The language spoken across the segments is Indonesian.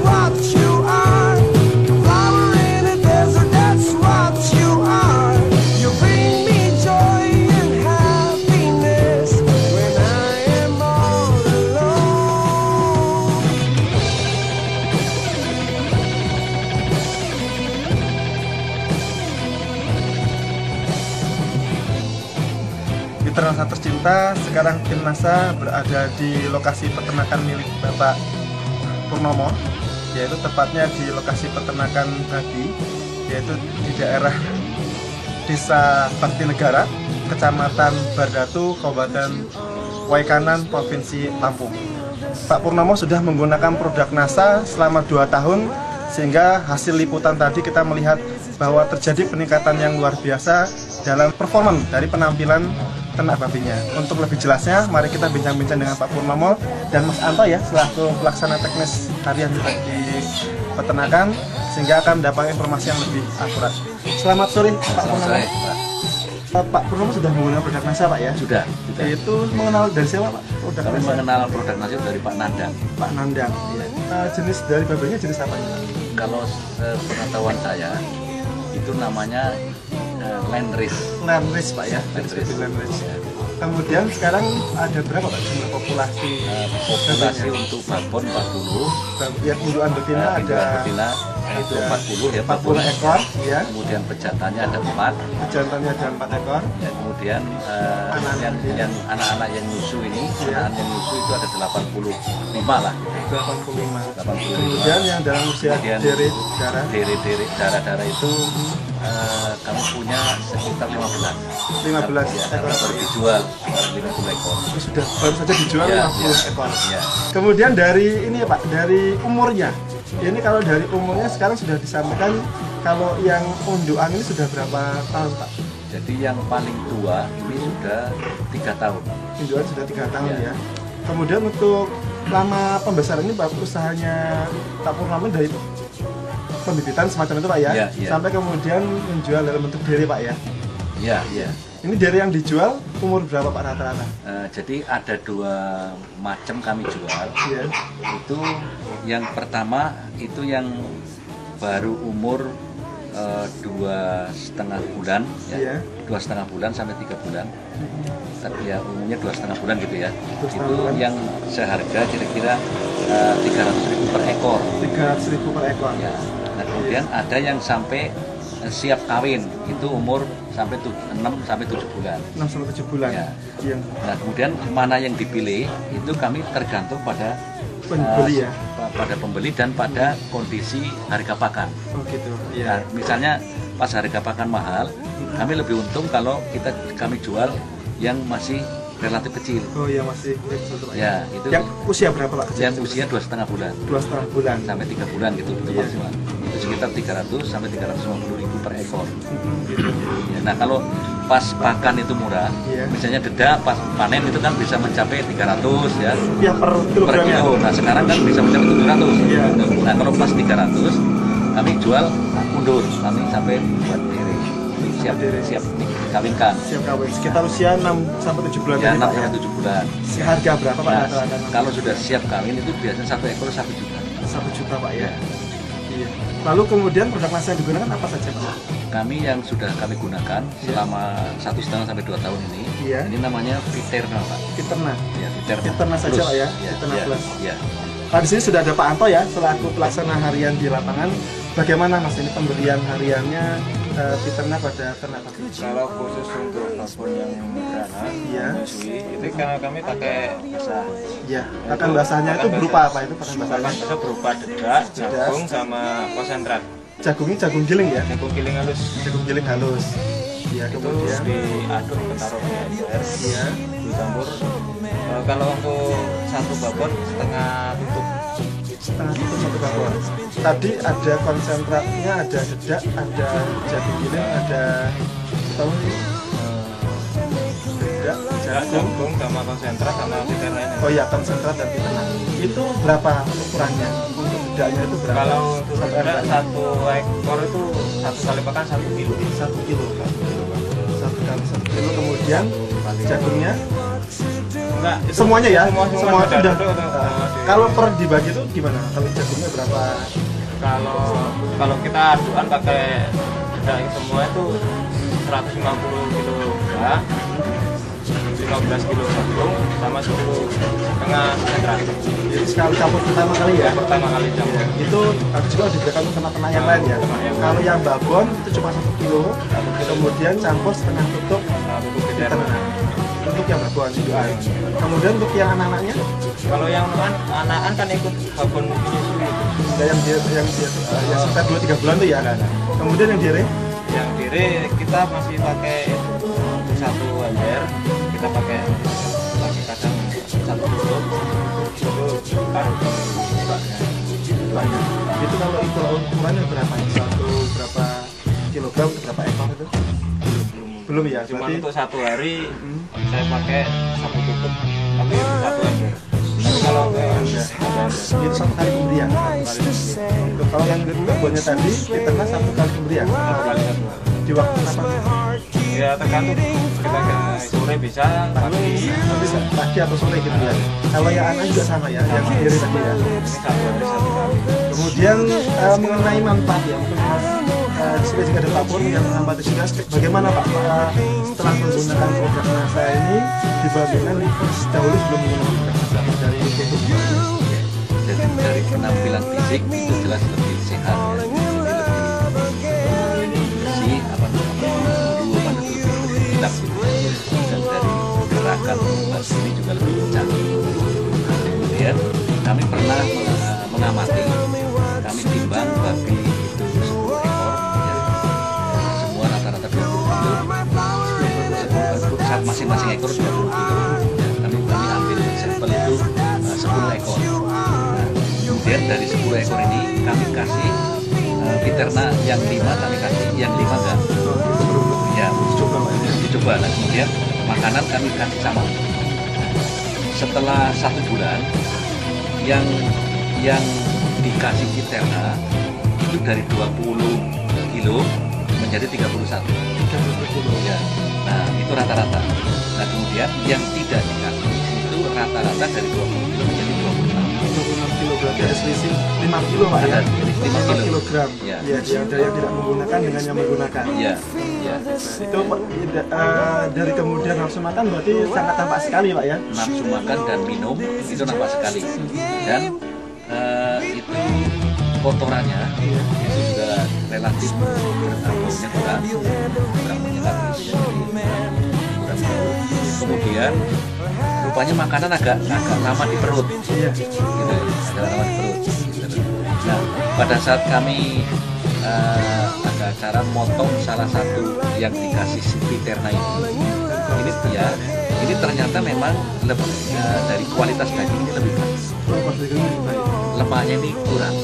what you are. Flower in a desert, that's what you are. You bring me joy and happiness when I am all alone. Di Ternasa Tercinta, sekarang tim NASA berada di lokasi peternakan milik Bapak Purnomo, yaitu tepatnya di lokasi peternakan babi, yaitu di daerah Desa Bakti Negara, Kecamatan Bardatu, Kabupaten Waikanan, Provinsi Lampung. Pak Purnomo sudah menggunakan produk NASA selama 2 tahun, sehingga hasil liputan tadi kita melihat bahwa terjadi peningkatan yang luar biasa dalam performa dari penampilan ternak babinya. Untuk lebih jelasnya, mari kita bincang-bincang dengan Pak Purnomo dan Mas Anto ya, selaku pelaksana teknis harian di peternakan, sehingga akan mendapat informasi yang lebih akurat. Selamat sore Pak Purnomo. Pak Purnomo sudah menggunakan produk NASA Pak ya? Sudah. Itu mengenal dari siapa Pak? Produk Kami NASA? mengenal produk nasi dari Pak Nandang. Pak Nandang. Iya. Jenis dari babinya jenis apa ini Pak? Kalau pengetahuan saya itu namanya Landrace. Landrace Pak ya? Landrace. Landrace. Kemudian sekarang ada berapa Pak jumlah populasi? Populasi untuk babon 40, Ya, indukan betina ada betina itu 40 ya, 40 ekor ya. Kemudian pejantannya ada 4. Pejantannya ada 4 ekor. Ya, kemudian yang anak-anak yang nyusu ini, Ya. anak yang nyusu itu ada 85 lah. 85. 85. Kemudian yang dalam usia Kemudian deret darah darah itu kami punya sekitar 15. 15 Ya, ekor. baru dijual 50 ekor. Itu sudah baru saja dijual Ya, 50 ya. ekor. Ya. Kemudian dari ini ya Pak, dari umurnya. Ini kalau dari umurnya sekarang sudah disampaikan kalau yang undukan ini sudah berapa tahun Pak? Jadi yang paling tua ini sudah 3 tahun. Indukan sudah 3 tahun Ya. ya. Kemudian untuk lama pembesaran ini Pak, usahanya Pak Purnomo dari pembibitan semacam itu Pak ya, Ya, ya. sampai kemudian menjual dalam bentuk dere Pak ya. Ya, ya. Ini dere yang dijual umur berapa Pak rata-rata? Jadi ada 2 macam kami jual. Iya. Itu yang pertama itu yang baru umur 2,5 bulan, ya. Iya. 2,5 bulan sampai 3 bulan. Tapi ya umumnya 2,5 bulan gitu ya. 2,5 Itu bulan. yang seharga kira-kira 300.000 per ekor. 300.000 per ekor. Ya. Nah, kemudian ada yang sampai siap kawin, itu umur sampai 6 sampai 7 bulan. 6 sampai 7 bulan. Ya. Yang Nah, kemudian mana yang dipilih itu kami tergantung pada pembeli ya. pada pembeli dan pada kondisi harga pakan. Oh gitu. Nah, Iya. misalnya pas harga pakan mahal, kami lebih untung kalau kami jual yang masih relatif kecil. Oh iya masih satu Pak. Ya, itu Yang usia berapa Pak? yang usia 2,5 bulan 2,5 bulan. sampai 3 bulan gitu, itu Iya. maksimal. Itu sekitar 300 sampai 350.000 per ekor. Gitu. Ya, nah, kalau pas pakan itu murah, Iya. misalnya dedak pas panen itu kan bisa mencapai 300 ya. Ya per Per kilogramnya. kilo. Nah, sekarang kan bisa mencapai 700. Iya. Nah, kalau pas 300 kami jual mundur, kami sampai buat diri. Siap siap dikawinkan. Siap kawin. Sekitar usia 6 sampai 7 bulan Ya, ini 6 Pak ya. sampai 7 bulan. Harga berapa Pak Nah, rata-rata? kalau sudah siap kawin itu biasanya 1 ekor 1 juta. 1 juta Pak ya. Iya. Lalu kemudian produk NASA yang digunakan apa saja Pak? Kami yang sudah kami gunakan selama 1,5 sampai 2 tahun ini, Iya. ini namanya Viterna, Pak. Fiterna. Ya, Viterna. Fiterna saja, Plus. Pak, ya? Ya, Viterna ya, Plus. ya. Nah, di sini sudah ada Pak Anto ya, selaku pelaksana harian di lapangan. Bagaimana Mas ini pembelian hariannya Fiterna pada ternak babi? Kalau khusus untuk babon yang beranak, Iya. menyusui, itu karena kami pakai basah. Ya, pakan basahnya itu berupa apa itu pakan Pakan basahnya? basah berupa dedak, jagung, sama konsentrat. Jagungnya jagung giling ya? Jagung giling halus. Jagung giling halus. Ya, Itu kemudian diaduk taruh di ember, Iya. dicampur. Kalau untuk satu babon setengah tutup. setengah tutup satu babon. Tadi ada konsentratnya, ada dedak, ada jagung giling, ada tahu ini? Dedak, jagung. Jagung sama konsentrat sama fiterna ini. Oh iya, konsentrat dan fiterna. Itu berapa ukurannya? Untuk dedaknya itu berapa? Kalau untuk Satu dedak ekor. satu ekor itu satu kali pakan 1 kilo. 1 kilo. 1 kali 1 kilo. Kemudian jagungnya Enggak, Semuanya ya? Semua semua itu udah. udah. Kalau per dibagi itu gimana? Kalau jagungnya berapa? Kalau kita aduan pakai daging semua itu 150 kilogram, 15 kilo jagung sama 10,5 sentra. Jadi sekali campur pertama kali ya? Pertama kali campur. Itu habis juga diberikan kena-kena yang lain ya? Kalau yang babon itu cuma 1 kilo, kemudian campur setengah tutup Untuk di kita. tengah. Untuk yang babon itu. Kemudian untuk yang anak-anaknya, Kalau yang anak-anak kan ikut babon menyusui. yang yang sekitar 2-3 bulan tuh ya? Kemudian yang dire? Yang diri kita masih pakai untuk 1 ember, kita pakai kadang 1 tutup itu taruh di baknya. Banyak. Itu kalau ukurannya berapa? Berapa kilogram, berapa ekor itu? Belum ya? Cuma Berarti untuk 1 hari saya pakai 1 tutup tapi 1 ember. Tapi kalau itu 1 kali pemberian. Kalau yang babonnya tadi, di tengah 1 kali pemberian. 1 kali 1. Di waktu apa? Ya tergantung kita ke sore bisa pagi. Pagi atau sore gitu ya. Kalau yang anak juga sama ya, yang sendiri tadi ya. Ini 1 hari 1 kali. Kemudian mengenai manfaat ya, mungkin Mas jika ada Pak Pur yang mengamati juga, bagaimana Pak setelah menggunakan produk NASA ini dibandingkan dahulu sebelum menggunakan produk NASA dari itu? Jadi dari penampilan fisik itu jelas lebih sehat ya. Jadi lebih bersih, apa namanya, lebih enak gitu. Dan dari gerakan Mas ini juga lebih kencang. Nah, kemudian kami pernah mengamati, kami timbang babi itu 10 ekor ya. Semua rata-rata 20 kilo. Masing-masing ekor 20 kilo ya. Kami ambil sampel itu 10 ekor. Kemudian dari 10 ekor ini kami kasih Piterna yang 5 kami kasih, yang 5 enggak. Ya, dicoba. Nah, kemudian makanan kami kasih sama. Setelah 1 bulan, yang dikasih Piterna itu dari 20 kilo menjadi 31. Ya. Nah, itu rata-rata. Nah, kemudian yang tidak dikasih itu rata-rata dari 20 kilo menjadi 26. 26 kilo berarti ada selisih 5 kilo Pak ya? Ada 5 kilo. kilogram. Ya. Ya, dari yang tidak menggunakan dengan yang menggunakan. Iya, iya. Itu dari kemudian nafsu makan berarti sangat tampak sekali Pak ya? Nafsu makan dan minum itu nampak sekali. Dan itu kotorannya itu juga relatif baunya kurang menyengat gitu ya. Kurang bau. Kemudian rupanya makanan agak lama di perut. Iya. Gitu, agak lama di perut. Gitu. Nah, pada saat kami ada acara motong salah satu yang dikasih Piterna ini ya, ini ternyata memang lebih dari kualitas daging ini lebih bagus. Lemaknya ini kurang,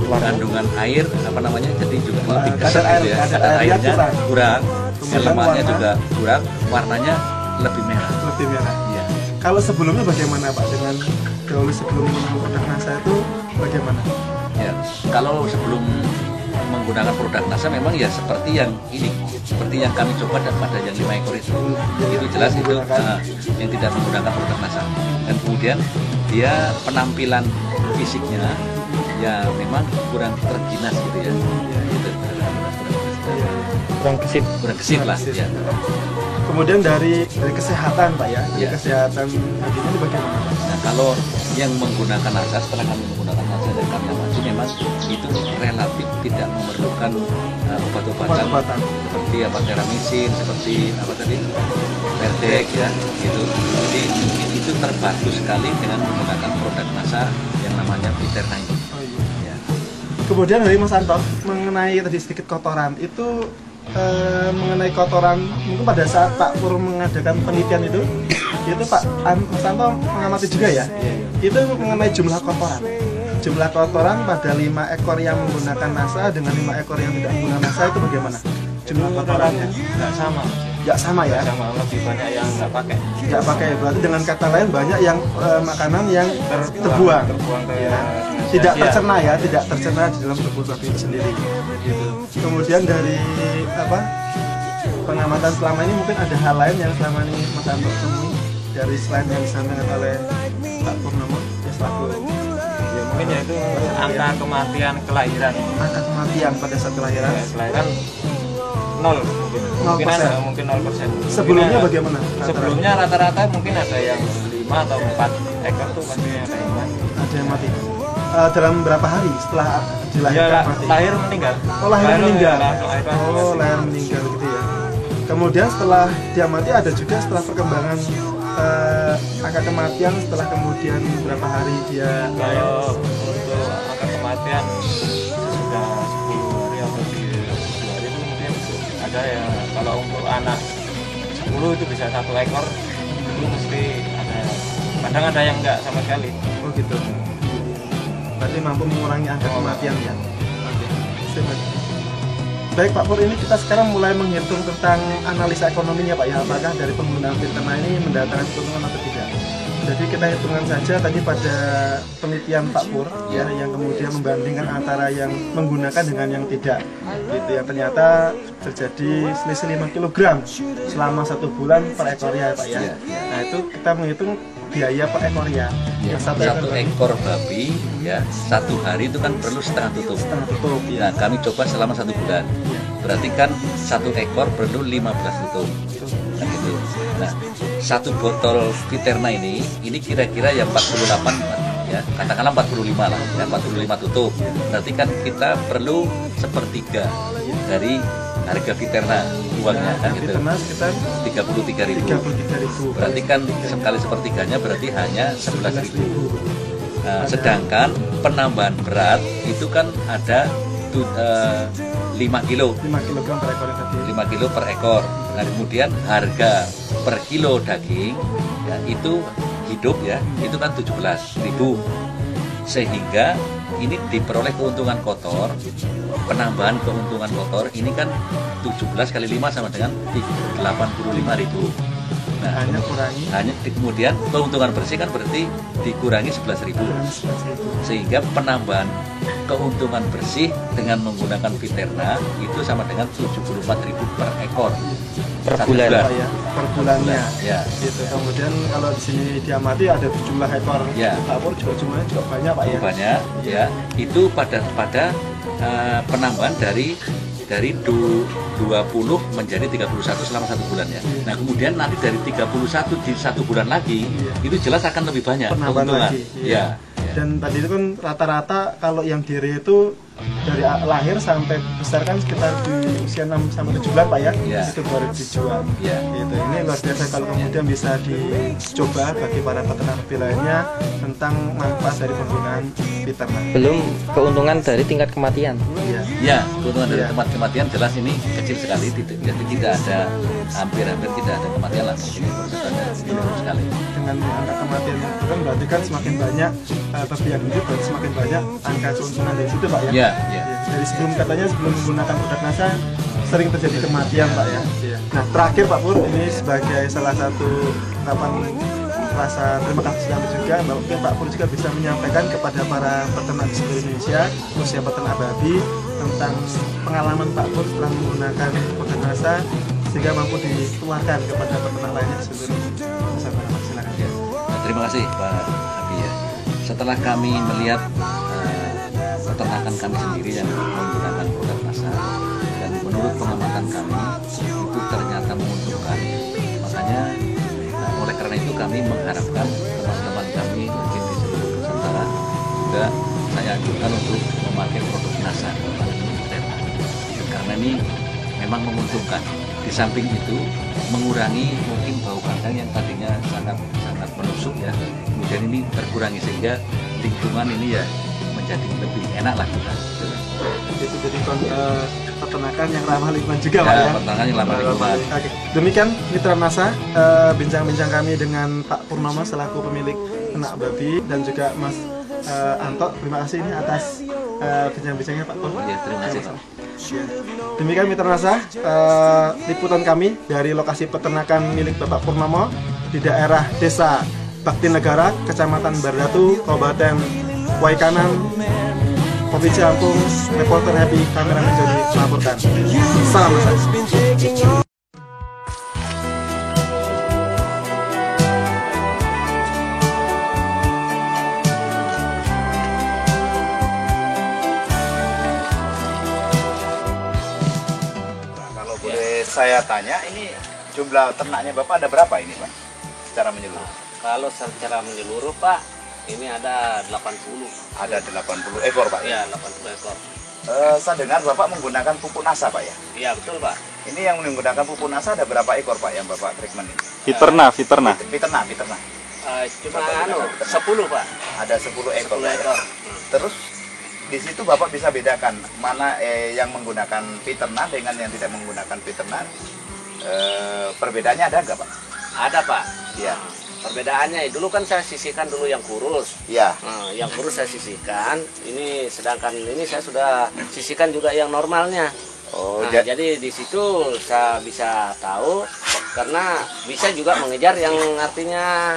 kandungan air apa namanya, jadi juga lebih keset gitu ya. Kadar airnya kurang, lemaknya juga kurang, warnanya lebih merah. Lebih merah. Iya. Kalau sebelumnya bagaimana Pak dengan dahulu sebelum menggunakan produk NASA itu bagaimana? Ya, kalau sebelum menggunakan produk NASA memang ya seperti yang ini, seperti yang kami coba pada yang 5 ekor itu jelas itu yang tidak menggunakan produk NASA. Dan kemudian dia penampilan fisiknya ya memang kurang terginas gitu ya, gitu. kurang gesit lah ya. Kemudian dari kesehatan Pak ya, dari Ya. kesehatan daging ini bagaimana Pak? Nah, kalau yang menggunakan NASA, setelah kami menggunakan NASA dan kami amati memang itu relatif tidak memerlukan obat-obatan seperti apa teramisin, seperti apa tadi Perdek ya gitu. Jadi itu terbantu sekali dengan menggunakan produk NASA yang namanya Piterna ini. Oh, iya. Ya. Kemudian dari Mas Anto mengenai tadi sedikit kotoran itu mengenai kotoran mungkin pada saat Pak Pur mengadakan penelitian itu Pak Mas Anto mengamati juga ya, itu mengenai jumlah kotoran pada 5 ekor yang menggunakan NASA dengan 5 ekor yang tidak menggunakan NASA itu bagaimana jumlah kotorannya? Nggak sama. Nggak sama ya? Sama, lebih banyak yang nggak pakai. Nggak pakai, berarti dengan kata lain banyak yang makanan yang terbuang ke tidak tercerna ya, tidak tercerna di dalam tubuh babi itu sendiri gitu. Kemudian dari pengamatan selama ini mungkin ada hal lain yang selama ini Mas Anto temui dari selain yang disampaikan oleh Pak Purnomo ya selaku Ya mungkin ya itu angka kematian kelahiran. angka kematian pada saat kelahiran Ya, kelahiran 0 mungkin. Mungkin 0%. ada mungkin 0%. sebelumnya Mungkin bagaimana? Sebelumnya rata-rata mungkin ada yang 5 atau 4 ekor tuh pasti ada yang mati. Ada yang mati. Dalam berapa hari setelah dilahirkan Ya, mati? lahir meninggal. Oh, lahir meninggal. Langsung lahir Oh, lahir meninggal gitu ya. Kemudian setelah dia mati ada juga setelah perkembangan angka kematian setelah kemudian berapa hari dia lahir. Kalau untuk angka kematian sudah 10 hari atau 7 hari itu mungkin ada ya. Kalau untuk anak 10 itu bisa 1 ekor itu mesti ada. Kadang ada yang enggak sama sekali. Oh gitu. Berarti mampu mengurangi angka kematian ya. Oke. Sip. Baik Pak Pur, ini kita sekarang mulai menghitung tentang analisa ekonominya Pak ya. Apakah dari penggunaan Firtena ini mendatangkan keuntungan atau tidak? Jadi kita hitungan saja tadi pada penelitian Pak Pur ya, yang kemudian membandingkan antara yang menggunakan dengan yang tidak. Gitu yang ternyata terjadi selisih 5 kg selama 1 bulan per ekornya Pak ya. Nah itu kita menghitung biaya per ekornya. Ya, Satu satu ekor ekor babi ya 1 hari itu kan perlu setengah tutup. setengah tutup ya. Nah, kami coba selama 1 bulan. Berarti kan 1 ekor perlu 15 tutup. Nah, gitu. Nah, 1 botol Viterna ini kira-kira ya 48 ya, katakanlah 45 lah, ya 45 tutup. Berarti kan kita perlu sepertiga dari harga Viterna uangnya kan gitu. Firtena sekitar 33.000. 33.000. Berarti kan sekali sepertiganya berarti hanya 11.000. Nah, sedangkan penambahan berat itu kan ada 5 kilo 5 kg per ekor tadi. 5 kilo per ekor. Nah, kemudian harga per kilo daging ya, itu hidup ya, itu kan 17.000. Sehingga ini diperoleh keuntungan kotor, penambahan keuntungan kotor ini kan 17 kali 5 sama dengan 85.000. Nah, Hanya kurangi kemudian keuntungan bersih kan berarti dikurangi 11.000. Sehingga penambahan keuntungan bersih dengan menggunakan Viterna itu sama dengan 74.000 per ekor Per Satu bulan. Pak ya, per bulannya. Ya. Gitu. Kemudian kalau di sini diamati ada jumlah ekor Ya. Pak Pur juga jumlahnya juga banyak Pak ya. banyak ya, itu pada penambahan dari 20 menjadi 31 selama 1 bulan ya. Nah, kemudian nanti dari 31 di 1 bulan lagi itu jelas akan lebih banyak Penambahan keuntungan. lagi, Ya. Dan tadi itu kan rata-rata kalau yang diri itu dari lahir sampai besar kan sekitar di usia 6 sampai 7 bulan Pak ya. Ya. Itu baru dijual. Ya. Gitu. Ini luar biasa kalau kemudian bisa dicoba bagi para peternak lebih lainnya tentang manfaat dari penggunaan Viterna. Belum keuntungan dari tingkat kematian. Iya. Ya, keuntungan dari Ya. kematian jelas ini kecil sekali, jadi tidak ada hampir-hampir tidak ada kematian lah, mungkin persentasenya minimum sekali. Dengan angka kematian itu kan berarti kan semakin banyak babi yang hidup berarti semakin banyak angka keuntungan dari situ Pak ya. Ya, ya. Dari sebelum katanya sebelum menggunakan produk NASA sering terjadi kematian Pak ya. Nah terakhir Pak Pur ini sebagai salah satu ungkapan rasa terima kasih kami juga, mungkin Pak Pur juga bisa menyampaikan kepada para peternak di seluruh Indonesia khususnya peternak babi tentang pengalaman Pak Pur setelah menggunakan produk NASA sehingga mampu ditularkan kepada peternak lainnya di seluruh Nusantara. Silakan. Ya. Nah, terima kasih Pak Abi ya. Setelah kami melihat peternakan kami sendiri yang menggunakan produk NASA dan menurut pengamatan kami itu ternyata menguntungkan. Makanya oleh karena itu kami mengharapkan teman-teman kami mungkin di seluruh Nusantara juga saya anjurkan untuk memakai produk NASA karena ini memang menguntungkan. Di samping itu mengurangi mungkin bau kandang yang tadinya sangat menusuk ya, kemudian ini terkurangi sehingga lingkungan ini ya menjadi lebih enak lah kita. Itu jadi peternakan yang ramah lingkungan juga Pak ya. Peternakan yang ramah lingkungan. Oke. Demikian Mitra NASA bincang-bincang kami dengan Pak Purnomo selaku pemilik ternak babi dan juga Mas Anto. Terima kasih ini atas bincang-bincangnya Pak Pur. Ya, terima kasih. Demikian Mitra NASA liputan kami dari lokasi peternakan milik Bapak Purnomo di daerah Desa Bakti Negara, Kecamatan Bardatu, Kabupaten Waikanan, Provinsi Lampung. Reporter Happy, kameramen Jody melaporkan. Salam NASA. saya tanya, ini jumlah ternaknya Bapak ada berapa ini Pak? Secara menyeluruh? Kalau secara menyeluruh Pak, ini ada 80. Ada 80 ekor Pak? Iya, 80 ekor. Saya dengar Bapak menggunakan pupuk NASA Pak ya? Iya, betul Pak. Ini yang menggunakan pupuk NASA ada berapa ekor Pak yang Bapak treatment ini? Fiterna. Fiterna. Cuma 10 Pak. Ada 10 ekor. 10 Pak, ya? ekor. Terus di situ Bapak bisa bedakan mana yang menggunakan Fiterna dengan yang tidak menggunakan Fiterna. Perbedaannya ada nggak Pak? Ada Pak. Iya. Perbedaannya dulu kan saya sisihkan dulu yang kurus. Iya. Nah, yang kurus saya sisihkan. Ini sedangkan ini saya sudah sisihkan juga yang normalnya. Oh, Nah, jadi di situ saya bisa tahu karena bisa juga mengejar yang artinya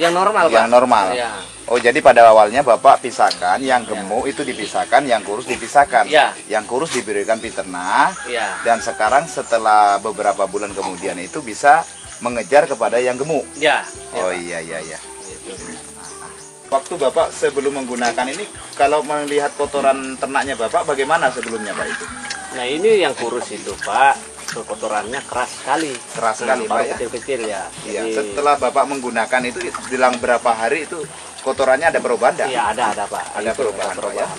yang normal Pak. Yang normal. Iya. Oh, jadi pada awalnya Bapak pisahkan, yang gemuk itu dipisahkan, yang kurus dipisahkan. Iya. Yang kurus diberikan Fiterna. Iya. Dan sekarang setelah beberapa bulan kemudian itu bisa mengejar kepada yang gemuk. Ya. Oh iya. Gitu. Waktu Bapak sebelum menggunakan ini, kalau melihat kotoran ternaknya Bapak, bagaimana sebelumnya Pak itu? Nah, ini yang kurus itu Pak, kotorannya keras sekali. Keras sekali, Pak, baru ya? kecil-kecil ya. Iya. Jadi, Setelah Bapak menggunakan itu, dalam berapa hari itu kotorannya ada perubahan nggak? iya ada Pak. Ada Itu perubahan, Pak, ya? Pak.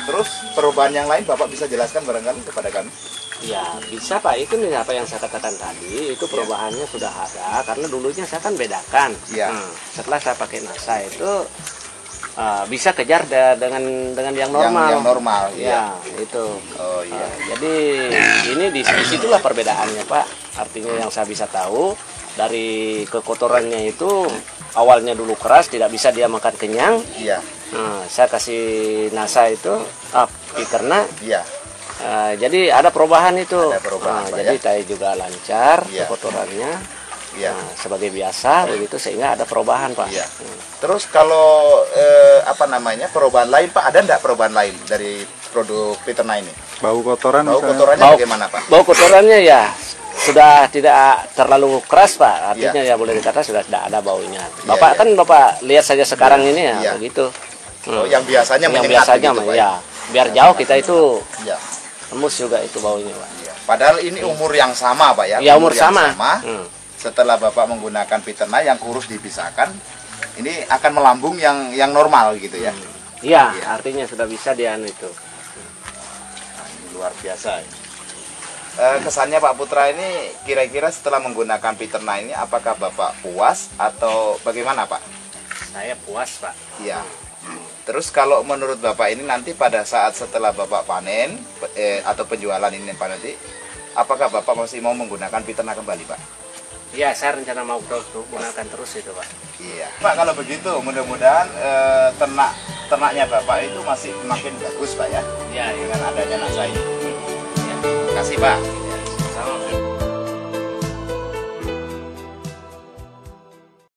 Terus perubahan yang lain Bapak bisa jelaskan barangkali kepada kami? Ya bisa Pak, itu nih apa yang saya katakan tadi, itu perubahannya sudah ada karena dulunya saya kan bedakan. Iya. Setelah saya pakai NASA itu bisa kejar dengan yang normal. Yang normal, ya. Itu. Oh iya. Jadi ini di situlah perbedaannya Pak. Artinya yang saya bisa tahu dari kekotorannya itu awalnya dulu keras, tidak bisa dia makan kenyang. Iya. Nah, saya kasih NASA itu Fiterna. Iya. Jadi ada perubahan itu. Ada perubahan, Pak, jadi ya? tai juga lancar Iya. kotorannya. Iya. Nah, sebagai biasa begitu sehingga ada perubahan Pak. Iya. Terus kalau perubahan lain Pak, ada enggak perubahan lain dari produk Fiterna ini? Bau kotoran Bau misalnya. kotorannya Bau- bagaimana Pak? Bau kotorannya ya sudah tidak terlalu keras Pak. Artinya Iya. ya boleh dikatakan sudah tidak ada baunya. Iya, Bapak iya. kan Bapak lihat saja sekarang ini ya Iya. begitu. Oh, yang biasanya yang menyengat biasanya begitu, Pak, ya. Biar jauh kita itu Iya. tembus juga itu baunya Pak. Iya. Padahal ini umur yang sama Pak ya? Ya umur yang sama. Setelah Bapak menggunakan Fiterna yang kurus dipisahkan, ini akan melambung yang normal gitu ya? Iya, Iya. artinya sudah bisa dia itu. Nah, ini luar biasa. Kesannya Pak Putra ini kira-kira setelah menggunakan Fiterna ini apakah Bapak puas atau bagaimana Pak? Saya puas Pak. Iya. Terus kalau menurut Bapak ini nanti pada saat setelah Bapak panen atau penjualan ini Pak nanti, apakah Bapak masih mau menggunakan Fiterna kembali Pak? Iya, saya rencana mau gunakan terus itu Pak. Iya. Pak kalau begitu mudah-mudahan ternaknya Bapak itu masih makin bagus Pak ya Iya, iya. dengan adanya NASA ini. Ya. Terima kasih Pak.